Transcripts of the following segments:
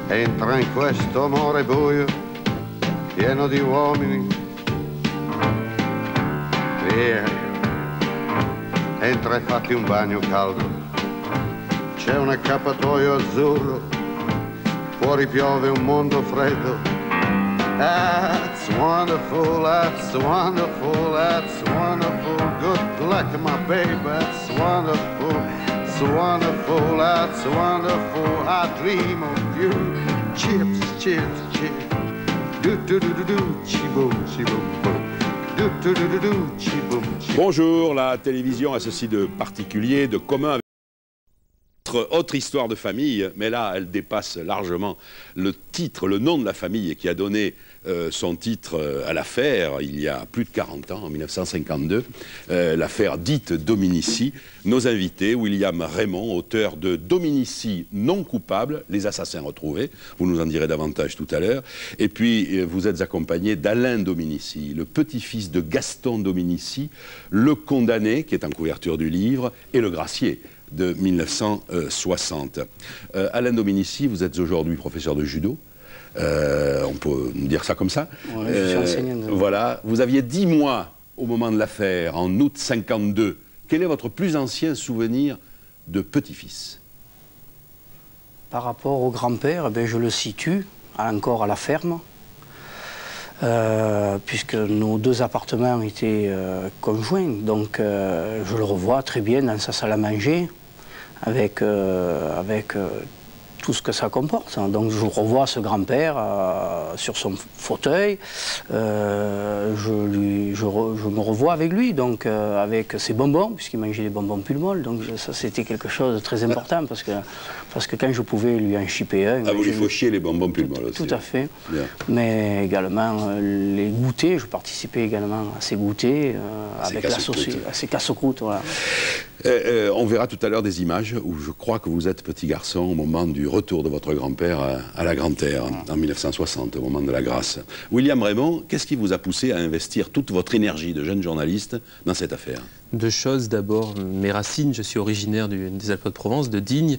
Entra in questo amore buio, pieno di uomini. Via, entra e fatti un bagno caldo. C'è un accappatoio azzurro, fuori piove un mondo freddo. That's wonderful, that's wonderful, that's wonderful. Good luck, my baby, that's wonderful. It's wonderful, that's wonderful. I dream of you. Chips, chips, chips. Do do do do do, chiboum, chiboum, boum. Do do do do do, chiboum, chiboum. Bonjour, la télévision a ceci de particulier, de commun avec autre histoire de famille, mais là, elle dépasse largement le titre, le nom de la famille qui a donné son titre à l'affaire il y a plus de 40 ans, en 1952, l'affaire dite Dominici. Nos invités, William Raymond, auteur de Dominici non coupable, les assassins retrouvés, vous nous en direz davantage tout à l'heure, et puis vous êtes accompagné d'Alain Dominici, le petit-fils de Gaston Dominici, le condamné, qui est en couverture du livre, et le gracier de 1960. Alain Dominici, vous êtes aujourd'hui professeur de judo. On peut dire ça comme ça. Ouais, je suis enseignant. Voilà. Vous aviez 10 mois au moment de l'affaire, en août 52. Quel est votre plus ancien souvenir de petit-fils? Par rapport au grand-père, je le situe encore à la ferme, puisque nos deux appartements étaient conjoints. Donc je le revois très bien dans sa salle à manger, avec tout ce que ça comporte. Donc je revois ce grand-père sur son fauteuil, je me revois avec lui, donc avec ses bonbons, puisqu'il mangeait des bonbons Pulmol, donc ça c'était quelque chose de très important, parce que quand je pouvais lui en chipper un... Ah, vous lui fauchiez les bonbons Pulmol aussi. Tout à fait. Bien. Mais également les goûters, je participais également à ces goûters, avec à ces casse-croûtes, voilà. On verra tout à l'heure des images où je crois que vous êtes petit garçon au moment du retour de votre grand-père à la Grande-Terre en 1960, au moment de la grâce. William Raymond, qu'est-ce qui vous a poussé à investir toute votre énergie de jeune journaliste dans cette affaire? Deux choses. D'abord, mes racines, je suis originaire des Alpes-de-Provence, de Digne.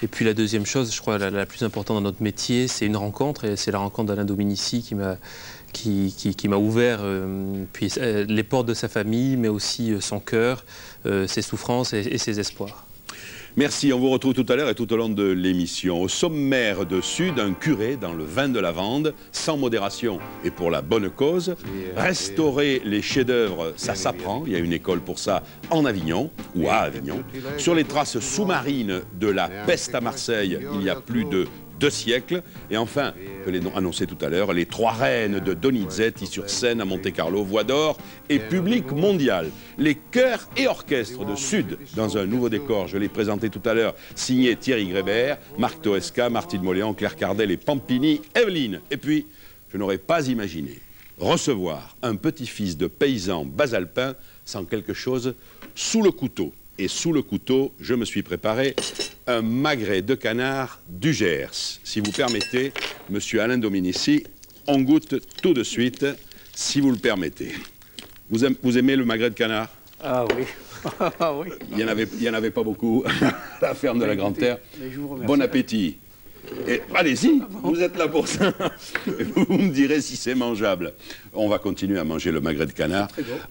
Et puis la deuxième chose, je crois la plus importante dans notre métier, c'est une rencontre, et c'est la rencontre d'Alain Dominici qui m'a ouvert les portes de sa famille, mais aussi son cœur, ses souffrances et ses espoirs. Merci, on vous retrouve tout à l'heure et tout au long de l'émission. Au sommaire de Sud, un curé dans le vin de lavande, sans modération et pour la bonne cause. Restaurer les chefs-d'œuvre, ça s'apprend, il y a une école pour ça en Avignon, ou à Avignon. Sur les traces sous-marines de la peste à Marseille, il y a plus de 2 siècles. Et enfin, je l'ai annoncé tout à l'heure, les 3 reines de Donizetti sur scène à Monte-Carlo, voix d'or et public mondial. Les chœurs et orchestres de Sud dans un nouveau décor, je l'ai présenté tout à l'heure, signé Thierry Grébert, Marc Toesca, Martine Moléan, Claire Cardel et Pampini, Evelyne. Et puis, je n'aurais pas imaginé recevoir un petit-fils de paysan basalpin sans quelque chose sous le couteau. Et sous le couteau, je me suis préparé un magret de canard du Gers. Si vous permettez, monsieur Alain Dominici, on goûte tout de suite, si vous le permettez. Vous aimez le magret de canard? Ah oui. Ah oui. Il y en avait pas beaucoup à la ferme de la Grande-Terre. Bon appétit. Et allez-y, vous êtes là pour ça. Vous me direz si c'est mangeable. On va continuer à manger le magret de canard.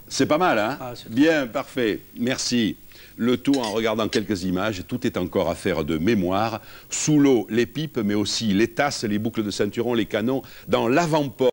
C'est pas mal, hein? Ah, bien, parfait. Merci. Le tout en regardant quelques images, tout est encore affaire de mémoire. Sous l'eau, les pipes, mais aussi les tasses, les boucles de ceinturon, les canons, dans l'avant-port.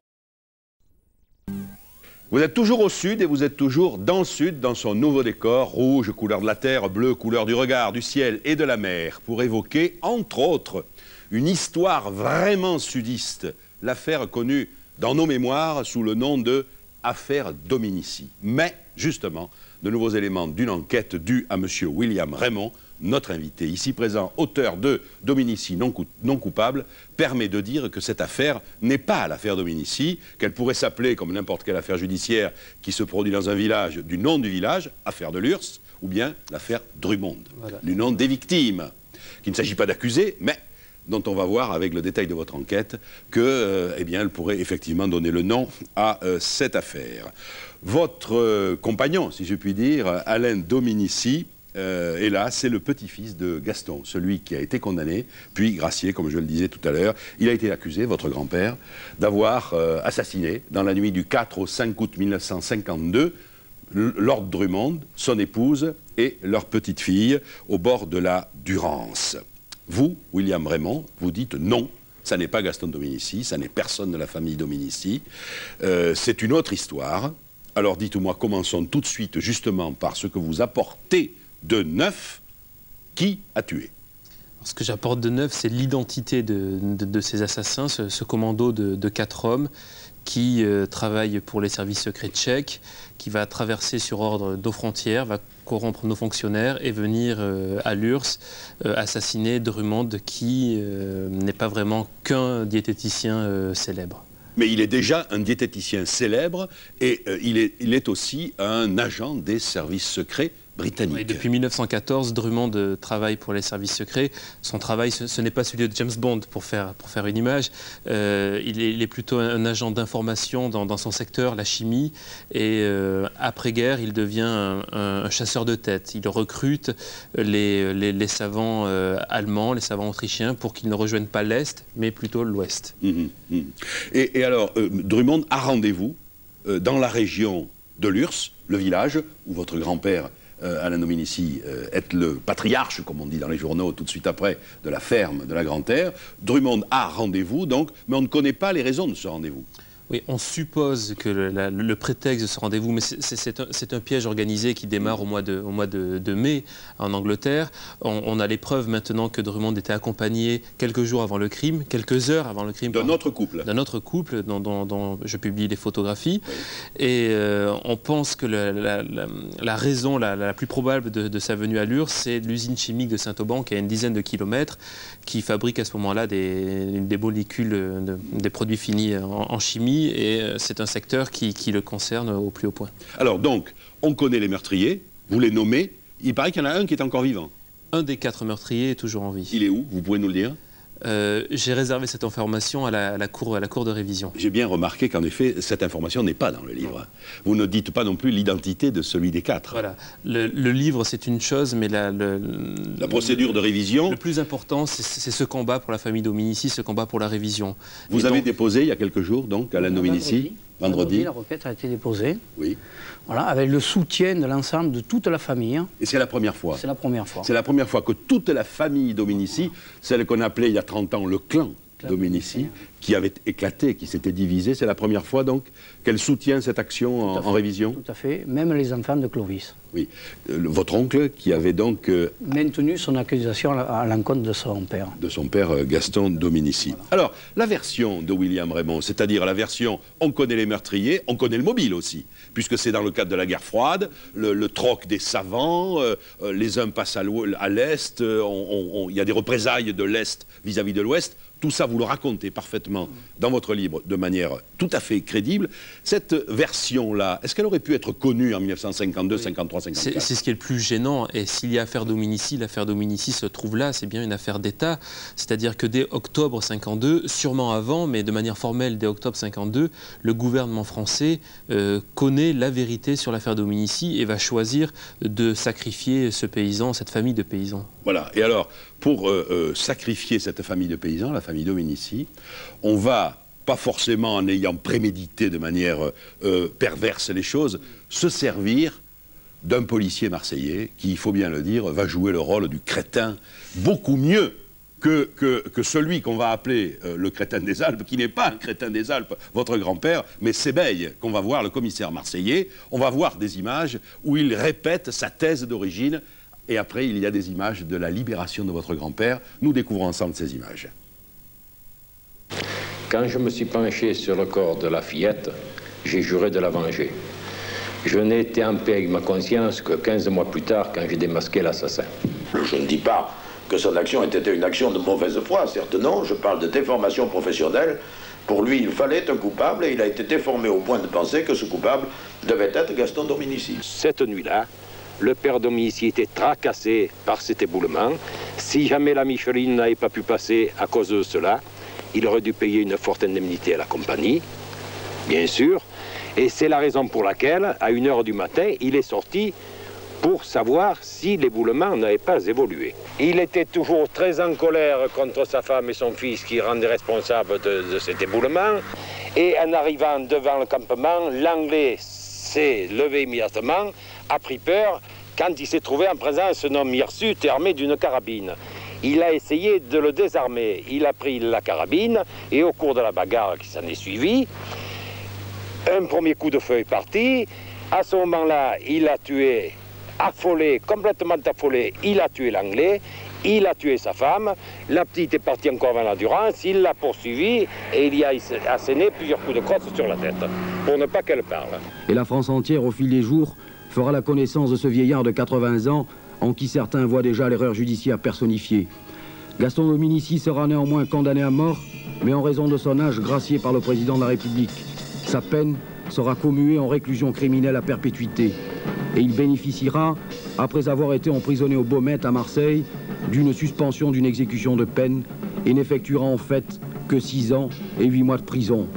Vous êtes toujours au Sud et vous êtes toujours dans le Sud, dans son nouveau décor, rouge, couleur de la terre, bleu, couleur du regard, du ciel et de la mer, pour évoquer, entre autres, une histoire vraiment sudiste, l'affaire connue dans nos mémoires sous le nom de affaire Dominici. Mais, justement, de nouveaux éléments d'une enquête due à M. William Raymond, notre invité, ici présent, auteur de Dominici non coupable, permet de dire que cette affaire n'est pas l'affaire Dominici, qu'elle pourrait s'appeler, comme n'importe quelle affaire judiciaire qui se produit dans un village, du nom du village, affaire de Lurs, ou bien l'affaire Drummond, voilà, du nom des victimes, qu'il ne s'agit pas d'accusés, mais dont on va voir avec le détail de votre enquête que, eh bien, elle pourrait effectivement donner le nom à cette affaire. Votre compagnon, si je puis dire, Alain Dominici, Et là, c'est le petit-fils de Gaston, celui qui a été condamné, puis gracié, comme je le disais tout à l'heure. Il a été accusé, votre grand-père, d'avoir assassiné, dans la nuit du 4 au 5 août 1952, Lord Drummond, son épouse et leur petite-fille, au bord de la Durance. Vous, William Raymond, vous dites non. Ça n'est pas Gaston Dominici, ça n'est personne de la famille Dominici. C'est une autre histoire. Alors dites-moi, commençons tout de suite justement par ce que vous apportez de neuf. Qui a tué? Ce que j'apporte de neuf, c'est l'identité de ces assassins, ce commando de 4 hommes qui travaille pour les services secrets tchèques, qui va traverser sur ordre nos frontières, va corrompre nos fonctionnaires et venir à Lurs assassiner Drummond, qui n'est pas vraiment qu'un diététicien célèbre. Mais il est déjà un diététicien célèbre et il est aussi un agent des services secrets britannique. Oui, depuis 1914, Drummond travaille pour les services secrets. Son travail, ce n'est pas celui de James Bond, pour faire une image. Il est plutôt un agent d'information dans son secteur, la chimie. Et après-guerre, il devient un chasseur de tête. Il recrute les savants allemands, les savants autrichiens, pour qu'ils ne rejoignent pas l'Est, mais plutôt l'Ouest. Et alors, Drummond a rendez-vous dans la région de Lurs, le village où votre grand-père Alain Dominici est le patriarche, comme on dit dans les journaux tout de suite après, de la ferme de la Grande-Terre. Drummond a rendez-vous, donc, mais on ne connaît pas les raisons de ce rendez-vous. Oui, on suppose que le prétexte de ce rendez-vous, mais c'est un piège organisé qui démarre au mois de mai en Angleterre. On a les preuves maintenant que Drummond était accompagné quelques jours avant le crime, quelques heures avant le crime. D'un autre couple. D'un autre couple dont je publie les photographies. Oui. Et on pense que la raison la plus probable de sa venue à Lurs, c'est l'usine chimique de Saint-Auban, qui a une dizaine de kilomètres, qui fabrique à ce moment-là des molécules, des produits finis en chimie. Et c'est un secteur qui le concerne au plus haut point. Alors donc, on connaît les meurtriers, vous les nommez, il paraît qu'il y en a un qui est encore vivant. Un des 4 meurtriers est toujours en vie. Il est où? Vous pouvez nous le dire? J'ai réservé cette information à la cour de révision. J'ai bien remarqué qu'en effet, cette information n'est pas dans le livre. Vous ne dites pas non plus l'identité de celui des 4. Voilà. Le livre, c'est une chose, mais la procédure de révision... Le plus important, c'est ce combat pour la famille Dominici, ce combat pour la révision. Vous avez déposé, il y a quelques jours, donc, Alain Dominici, vendredi. La requête a été déposée. Oui. Voilà, avec le soutien de l'ensemble de toute la famille. Et c'est la première fois. C'est la première fois. C'est la première fois que toute la famille Dominici, celle qu'on appelait il y a 30 ans le clan Dominici, qui avait éclaté, qui s'était divisé, c'est la première fois donc qu'elle soutient cette action en révision? Tout à fait, même les enfants de Clovis. Oui. Votre oncle qui avait donc... maintenu son accusation à l'encontre de son père. De son père Gaston Dominici. Voilà. Alors, la version de William Raymond, c'est-à-dire la version on connaît les meurtriers, on connaît le mobile aussi, puisque c'est dans le cadre de la guerre froide, le troc des savants, les uns passent à l'Est, il y a des représailles de l'Est vis-à-vis de l'Ouest. Tout ça, vous le racontez parfaitement dans votre livre de manière tout à fait crédible. Cette version-là, est-ce qu'elle aurait pu être connue en 1952, 53, 54? C'est ce qui est le plus gênant. Et s'il y a affaire Dominici, l'affaire Dominici se trouve là. C'est bien une affaire d'État. C'est-à-dire que dès octobre 52, sûrement avant, mais de manière formelle dès octobre 52, le gouvernement français connaît la vérité sur l'affaire Dominici et va choisir de sacrifier ce paysan, cette famille de paysans. Voilà. Et alors, pour sacrifier cette famille de paysans, la famille Dominici, on va, pas forcément en ayant prémédité de manière perverse les choses, se servir d'un policier marseillais qui, il faut bien le dire, va jouer le rôle du crétin beaucoup mieux que celui qu'on va appeler le crétin des Alpes, qui n'est pas un crétin des Alpes, votre grand-père, mais Sébeille, qu'on va voir, le commissaire marseillais. On va voir des images où il répète sa thèse d'origine. Et après, il y a des images de la libération de votre grand-père. Nous découvrons ensemble ces images. Quand je me suis penché sur le corps de la fillette, j'ai juré de la venger. Je n'ai été en paix avec ma conscience que 15 mois plus tard, quand j'ai démasqué l'assassin. Je ne dis pas que son action ait été une action de mauvaise foi, certes non, je parle de déformation professionnelle. Pour lui, il fallait un coupable et il a été déformé au point de penser que ce coupable devait être Gaston Dominici. Cette nuit-là, le père Dominici était tracassé par cet éboulement. Si jamais la Micheline n'avait pas pu passer à cause de cela, il aurait dû payer une forte indemnité à la compagnie, bien sûr. Et c'est la raison pour laquelle, à 1 h du matin, il est sorti pour savoir si l'éboulement n'avait pas évolué. Il était toujours très en colère contre sa femme et son fils qui rendaient responsables de cet éboulement. Et en arrivant devant le campement, l'Anglais s'est levé immédiatement, a pris peur quand il s'est trouvé en présence d'un homme hirsute et armé d'une carabine. Il a essayé de le désarmer. Il a pris la carabine et au cours de la bagarre qui s'en est suivie, un premier coup de feu est parti. À ce moment-là, il a tué, affolé, complètement affolé, il a tué l'Anglais, il a tué sa femme, la petite est partie encore avant l'endurance, il l'a poursuivi et il y a asséné plusieurs coups de crosse sur la tête, pour ne pas qu'elle parle. Et la France entière, au fil des jours, fera la connaissance de ce vieillard de 80 ans, en qui certains voient déjà l'erreur judiciaire personnifiée. Gaston Dominici sera néanmoins condamné à mort, mais en raison de son âge, gracié par le président de la République. Sa peine sera commuée en réclusion criminelle à perpétuité. Et il bénéficiera, après avoir été emprisonné au Baumettes à Marseille, d'une suspension d'une exécution de peine et n'effectuera en fait que 6 ans et 8 mois de prison.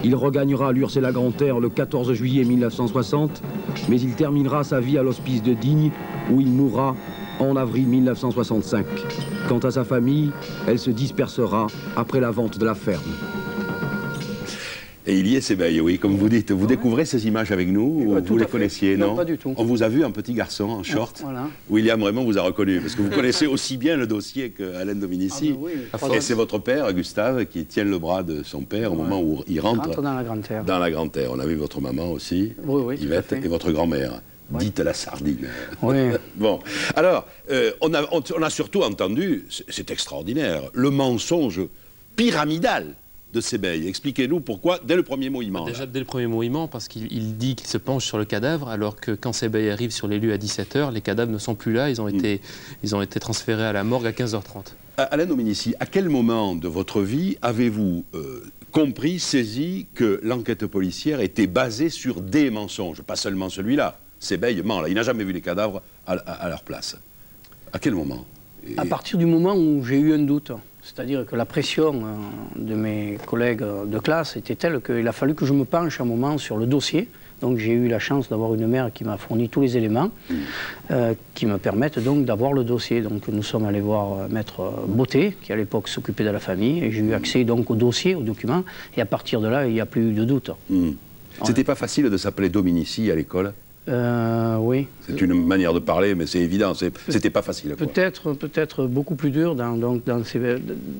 Il regagnera l'Urs-et-la-Grande-Terre le 14 juillet 1960, mais il terminera sa vie à l'hospice de Digne, où il mourra en avril 1965. Quant à sa famille, elle se dispersera après la vente de la ferme. Et il y est, Sébeil, oui, comme vous dites. Vous découvrez ces images avec nous ou vous les connaissiez, non? Non, pas du tout. On vous a vu un petit garçon en short. Voilà. William vraiment vous a reconnu, parce que vous connaissez aussi bien le dossier qu'Alain Dominici. Ah, ben oui, et c'est votre père, Gustave, qui tient le bras de son père au moment où il rentre dans la Grande Terre. Dans la Grande Terre. On a vu votre maman aussi, oui, Yvette, et votre grand-mère. Oui. Dites la sardine. Oui. Bon, alors, on a surtout entendu, c'est extraordinaire, le mensonge pyramidal de Sébeil. Expliquez-nous pourquoi, dès le premier mouillement. Déjà, dès le premier mouillement, parce qu'il dit qu'il se penche sur le cadavre, alors que quand Sébeil arrive sur les lieux à 17 h, les cadavres ne sont plus là, ils ont été transférés à la morgue à 15 h 30. Alain Dominici, à quel moment de votre vie avez-vous compris, saisi que l'enquête policière était basée sur des mensonges? Pas seulement celui-là. Sébeil ment, là. Il n'a jamais vu les cadavres à leur place. À quel moment? À partir du moment où j'ai eu un doute. C'est-à-dire que la pression de mes collègues de classe était telle qu'il a fallu que je me penche un moment sur le dossier. Donc j'ai eu la chance d'avoir une mère qui m'a fourni tous les éléments qui me permettent donc d'avoir le dossier. Donc nous sommes allés voir Maître Beauté, qui à l'époque s'occupait de la famille, et j'ai eu accès donc au dossier, aux documents, et à partir de là, il n'y a plus eu de doute. C'était pas facile de s'appeler Dominici à l'école? Oui. C'est une manière de parler, mais c'est évident, c'était pas facile. Peut-être beaucoup plus dur dans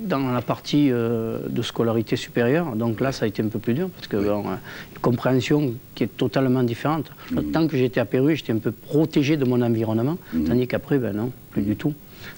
la partie de scolarité supérieure. Donc là, ça a été un peu plus dur, parce que une compréhension qui est totalement différente. Tant que j'étais à Péru, j'étais un peu protégé de mon environnement, tandis qu'après, ben non, plus du tout.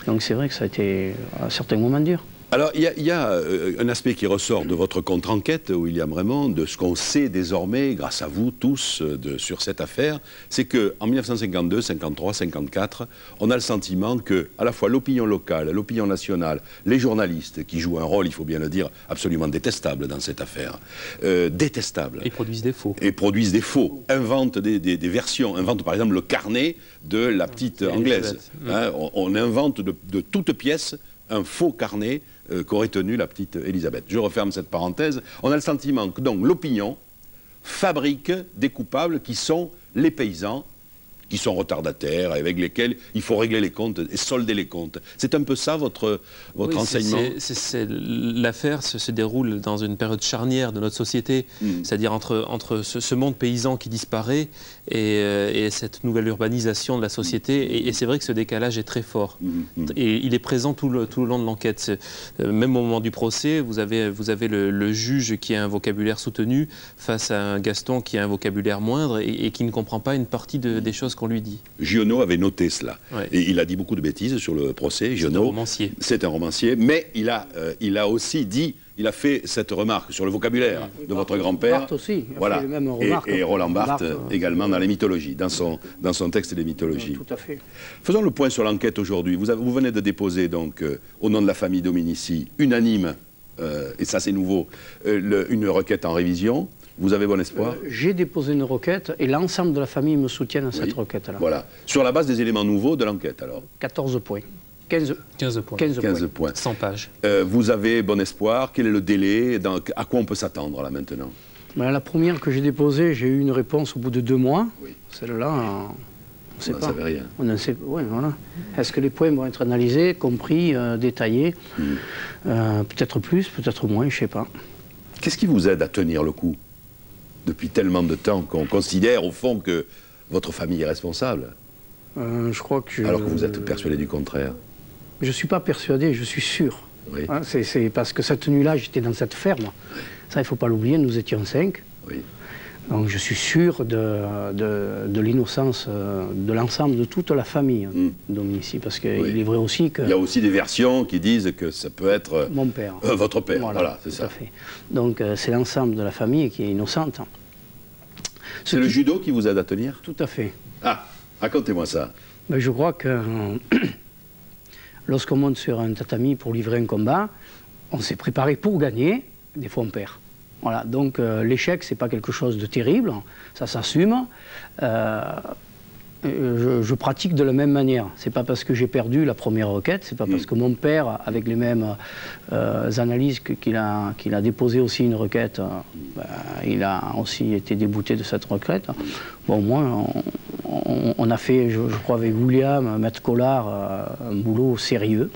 Donc c'est vrai que ça a été à certains moments dur. Alors, il y a un aspect qui ressort de votre contre-enquête, William Raymond, de ce qu'on sait désormais, grâce à vous tous, sur cette affaire, c'est qu'en 1952, 53, 54, on a le sentiment que, à la fois l'opinion locale, l'opinion nationale, les journalistes, qui jouent un rôle, il faut bien le dire, absolument détestable dans cette affaire, détestable. Et produisent des faux. Et produisent des faux, inventent des versions, inventent par exemple le carnet de la petite anglaise. Hein, on invente de toutes pièces un faux carnet qu'aurait tenu la petite Elisabeth. Je referme cette parenthèse. On a le sentiment que donc l'opinion fabrique des coupables qui sont les paysans, qui sont retardataires, avec lesquels il faut régler les comptes et solder les comptes. C'est un peu ça votre enseignement? L'affaire se déroule dans une période charnière de notre société, c'est-à-dire entre ce monde paysan qui disparaît et cette nouvelle urbanisation de la société. Et c'est vrai que ce décalage est très fort. Et il est présent tout le long de l'enquête. Même au moment du procès, vous avez le juge qui a un vocabulaire soutenu face à un Gaston qui a un vocabulaire moindre et qui ne comprend pas une partie des choses qu'on lui dit. Giono avait noté cela. Ouais. Et il a dit beaucoup de bêtises sur le procès. C'est un romancier. C'est un romancier, mais il a aussi dit, il a fait cette remarque sur le vocabulaire de votre grand-père. Barthes aussi. Voilà. Et Roland Barthes également dans les mythologies, dans son texte des mythologies. Tout à fait. Faisons le point sur l'enquête aujourd'hui. Vous venez de déposer donc, au nom de la famille Dominici, unanime, et ça c'est nouveau, une requête en révision. Vous avez bon espoir? J'ai déposé une requête et l'ensemble de la famille me soutient dans cette requête-là. Voilà. Sur la base des éléments nouveaux de l'enquête, alors? 14 points. 15 points. 15 points. 100 pages. Vous avez bon espoir? Quel est le délai? À quoi on peut s'attendre, là, maintenant? Ben, la première que j'ai déposée, j'ai eu une réponse au bout de 2 mois. Oui. Celle-là, On ne sait Vous pas. n'en savez rien. On ne sait, oui, voilà. Est-ce que les points vont être analysés, compris, détaillés? Peut-être plus, peut-être moins, je ne sais pas. Qu'est-ce qui vous aide à tenir le coup depuis tellement de temps qu'on considère au fond que votre famille est responsable, Je crois que alors que vous êtes persuadé du contraire? Je ne suis pas persuadé, je suis sûr. Oui. Hein, c'est parce que cette nuit-là, j'étais dans cette ferme. Ça, il ne faut pas l'oublier, nous étions 5. Oui. Donc je suis sûr de l'innocence de l'ensemble, de toute la famille Dominici, parce qu'il Oui. est vrai aussi que... Il y a aussi des versions qui disent que ça peut être Mon père. votre père, voilà, c'est tout ça. à fait. Donc c'est l'ensemble de la famille qui est innocente. C'est le judo qui vous aide à tenir? Tout à fait. Ah, racontez-moi ça. Mais je crois que lorsqu'on monte sur un tatami pour livrer un combat, on s'est préparé pour gagner, des fois on perd. Voilà, donc l'échec, c'est pas quelque chose de terrible, ça s'assume. Je pratique de la même manière. C'est pas parce que j'ai perdu la première requête, c'est pas parce que mon père, avec les mêmes analyses qu'il a déposé aussi une requête, il a aussi été débouté de cette requête. Bon, moi, on a fait, je crois, avec William, Maître Collard, un boulot sérieux.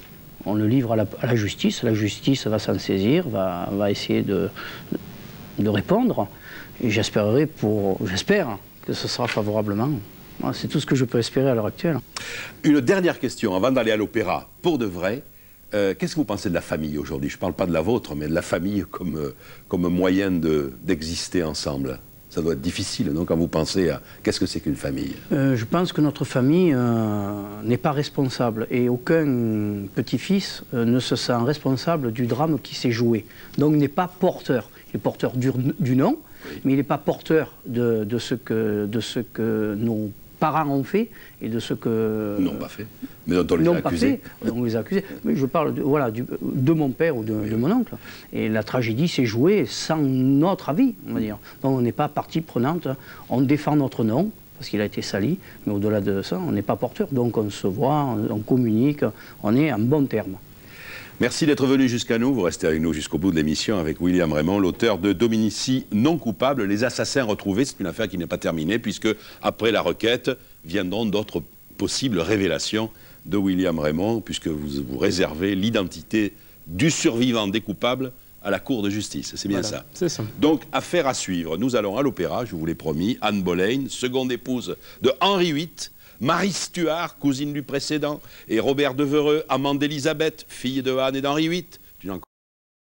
On le livre à la justice va s'en saisir, va essayer de répondre, et j'espère que ce sera favorablement. Voilà, c'est tout ce que je peux espérer à l'heure actuelle. Une dernière question, avant d'aller à l'opéra, pour de vrai, qu'est-ce que vous pensez de la famille aujourd'hui? Je ne parle pas de la vôtre, mais de la famille comme moyen d'exister ensemble. Ça doit être difficile, non, quand vous pensez à qu'est-ce que c'est qu'une famille? Je pense que notre famille n'est pas responsable, et aucun petit-fils ne se sent responsable du drame qui s'est joué. Donc n'est pas porteur. Il est porteur du nom, mais il n'est pas porteur de ce que nos parents ont fait et de ce que... N'ont pas fait, mais dont on les a accusés. On les a accusés. Mais je parle de mon père ou de mon oncle. Et la tragédie s'est jouée sans notre avis, on va dire. Donc on n'est pas partie prenante, on défend notre nom, parce qu'il a été sali, mais au-delà de ça, on n'est pas porteur. Donc on se voit, on communique, on est en bon terme. Merci d'être venu jusqu'à nous. Vous restez avec nous jusqu'au bout de l'émission avec William Raymond, l'auteur de Dominici non coupable, les assassins retrouvés. C'est une affaire qui n'est pas terminée, puisque après la requête viendront d'autres possibles révélations de William Raymond, puisque vous réservez l'identité du survivant des coupables à la Cour de justice. C'est bien Voilà, ça. c'est ça. Donc, affaire à suivre. Nous allons à l'opéra, je vous l'ai promis. Anne Boleyn, seconde épouse de Henri VIII, Marie Stuart, cousine du précédent, et Robert Devereux, amant d'Élisabeth, fille de Anne et d'Henri VIII.